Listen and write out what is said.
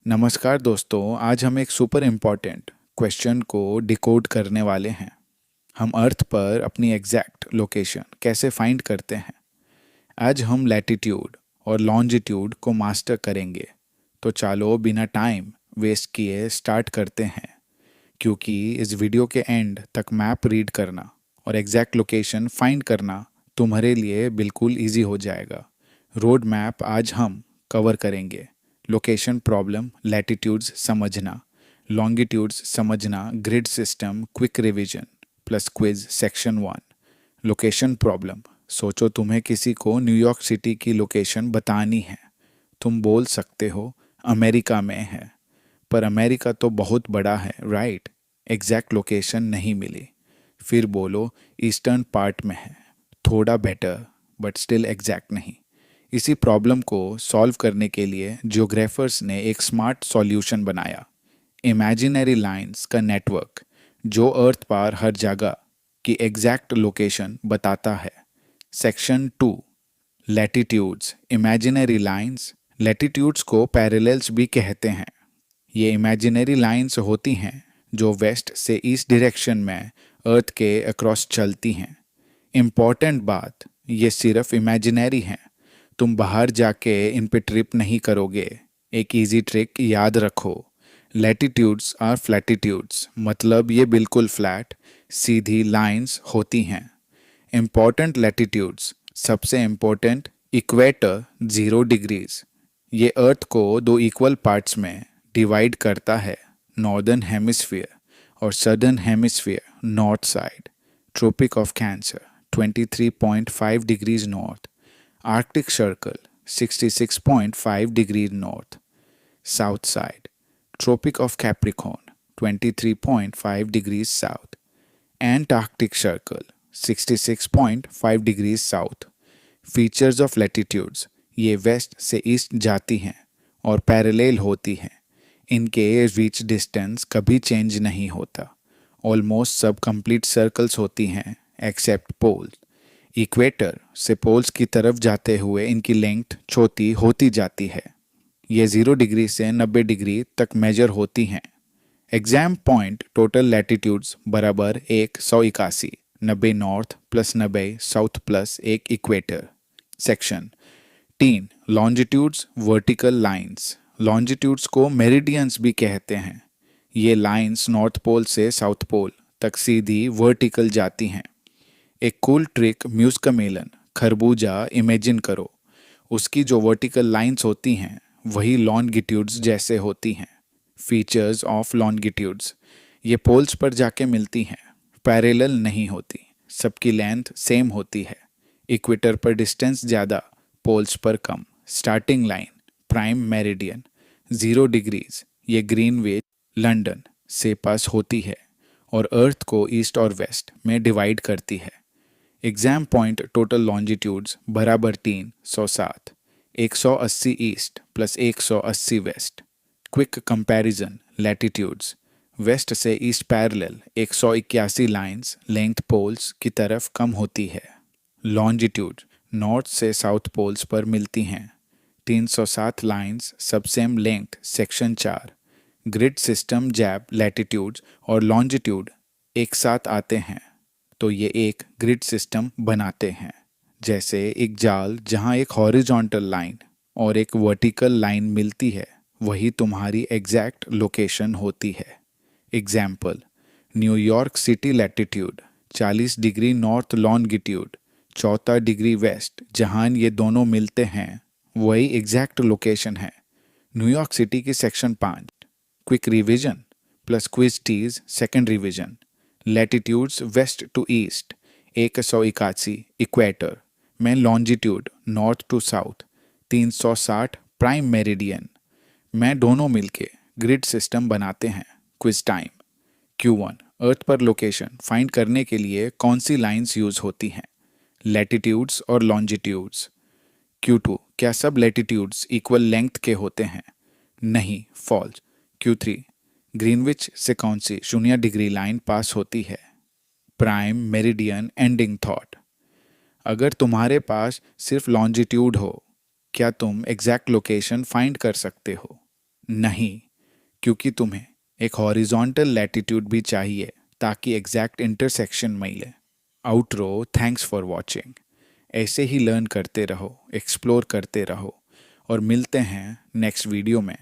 नमस्कार दोस्तों, आज हम एक सुपर इम्पॉर्टेंट क्वेश्चन को डिकोड करने वाले हैं। हम अर्थ पर अपनी एग्जैक्ट लोकेशन कैसे फाइंड करते हैं। आज हम लैटिट्यूड और लॉन्जिट्यूड को मास्टर करेंगे। तो चलो बिना टाइम वेस्ट किए स्टार्ट करते हैं, क्योंकि इस वीडियो के एंड तक मैप रीड करना और एग्जैक्ट लोकेशन फाइंड करना तुम्हारे लिए बिल्कुल इजी हो जाएगा। रोड मैप आज हम कवर करेंगे। लोकेशन प्रॉब्लम, लैटिट्यूड्स समझना, लॉन्गिट्यूड्स समझना, grid system, quick revision plus quiz section 1। Location problem, सोचो तुम्हें किसी को न्यूयॉर्क सिटी की लोकेशन बतानी है। तुम बोल सकते हो अमेरिका में है, पर अमेरिका तो बहुत बड़ा है, राइट। एग्जैक्ट लोकेशन नहीं मिली। फिर बोलो ईस्टर्न पार्ट में है, थोड़ा बेटर बट स्टिल एग्जैक्ट नहीं। इसी प्रॉब्लम को सॉल्व करने के लिए जियोग्राफर्स ने एक स्मार्ट सॉल्यूशन बनाया, इमेजिनरी लाइंस का नेटवर्क, जो अर्थ पर हर जगह की एग्जैक्ट लोकेशन बताता है। Section 2, latitudes, imaginary lines. Latitudes को पैरेलल्स भी कहते हैं। ये इमेजिनरी लाइंस होती हैं जो वेस्ट से ईस्ट डायरेक्शन में अर्थ के अक्रॉस चलती हैं। इम्पॉर्टेंट बात, ये सिर्फ इमेजिनरी हैं। तुम बाहर जाके इन पे ट्रिप नहीं करोगे। एक इजी ट्रिक याद रखो, लैटिट्यूड्स आर फ्लैटिट्यूड्स, मतलब ये बिल्कुल फ्लैट सीधी लाइंस होती हैं। इम्पॉर्टेंट लैटिट्यूड्स, सबसे इम्पोर्टेंट इक्वेटर 0 डिग्रीज। ये अर्थ को दो इक्वल पार्ट्स में डिवाइड करता है, नॉर्दर्न हेमिस्फीयर और southern hemisphere, north side. Tropic of Cancer 23.5 degrees north, Arctic Circle 66.5 degree north, south side. Tropic of Capricorn 23.5 degrees south, Antarctic Circle 66.5 degrees south. Features of latitudes, ये west से east जाती हैं और parallel होती हैं। इनके reach distance कभी change नहीं होता। ऑलमोस्ट सब कंप्लीट सर्कल्स होती हैं एक्सेप्ट पोल। इक्वेटर से पोल्स की तरफ जाते हुए इनकी लेंथ छोटी होती जाती है। ये 0 डिग्री से 90 डिग्री तक मेजर होती हैं। एग्जाम पॉइंट टोटल लैटिट्यूड्स बराबर 181, 90 north plus 90 south plus 1 equator. Section 3, longitudes, vertical lines. Longitudes को मेरिडियंस भी कहते हैं। ये लाइंस नॉर्थ पोल से साउथ पोल तक सीधी वर्टिकल जाती हैं। एक कूल ट्रिक, म्यूस्कमेलन खरबूजा इमेजिन करो। उसकी जो वर्टिकल लाइंस होती हैं वही लॉन्गिट्यूड्स जैसे होती हैं। फीचर्स ऑफ लॉन्गिट्यूड्स, ये पोल्स पर जाके मिलती हैं, पैरेलल नहीं होती, सबकी लेंथ सेम होती है। इक्वेटर पर डिस्टेंस ज़्यादा, पोल्स पर कम। Starting line prime meridian 0 degrees, ये ग्रीनविच लंदन से पास होती है और अर्थ को ईस्ट और वेस्ट में डिवाइड करती है। एग्जाम पॉइंट टोटल लॉन्जिट्यूड्स बराबर 307, 180 east plus 180 west. Quick comparison latitudes, west से east parallel 181 lines length poles की तरफ कम होती है। लॉन्जिट्यूड नॉर्थ से साउथ पोल्स पर मिलती हैं, 307 लाइंस सब same length. Section 4, grid system जैब लैटिट्यूड्स और लॉन्जिट्यूड एक साथ आते हैं तो ये एक ग्रिड सिस्टम बनाते हैं, जैसे एक जाल जहां एक हॉरिजॉन्टल लाइन और एक वर्टिकल लाइन मिलती है, वही तुम्हारी एग्जैक्ट लोकेशन होती है। Example, New York city latitude 40 degree north, longitude 14 degree west. जहां ये दोनों मिलते हैं वही एग्जैक्ट लोकेशन है। न्यूयॉर्क सिटी की section 5, quick revision plus quiz टीज second revision. Latitudes west to east 181 equator में, longitude north to south 360 prime meridian में, दोनों मिलके ग्रिड सिस्टम बनाते हैं। Quiz time. Q1, अर्थ पर लोकेशन फाइंड करने के लिए कौन सी लाइंस यूज होती हैं? लैटिट्यूड्स और लॉन्जिट्यूड्स। Q2, क्या सब लैटिट्यूड्स इक्वल लेंथ के होते हैं? नहीं, फॉल्स। Q3, ग्रीनविच से कौन सी 0 डिग्री लाइन पास होती है? Prime meridian ending thought. अगर तुम्हारे पास सिर्फ लॉन्जिट्यूड हो, क्या तुम एग्जैक्ट लोकेशन फाइंड कर सकते हो? नहीं, क्योंकि तुम्हें एक हॉरिजॉन्टल लैटिट्यूड भी चाहिए ताकि एग्जैक्ट इंटरसेक्शन मिले। Outro, thanks for watching. ऐसे ही लर्न करते रहो, एक्सप्लोर करते रहो और मिलते हैं नेक्स्ट वीडियो में।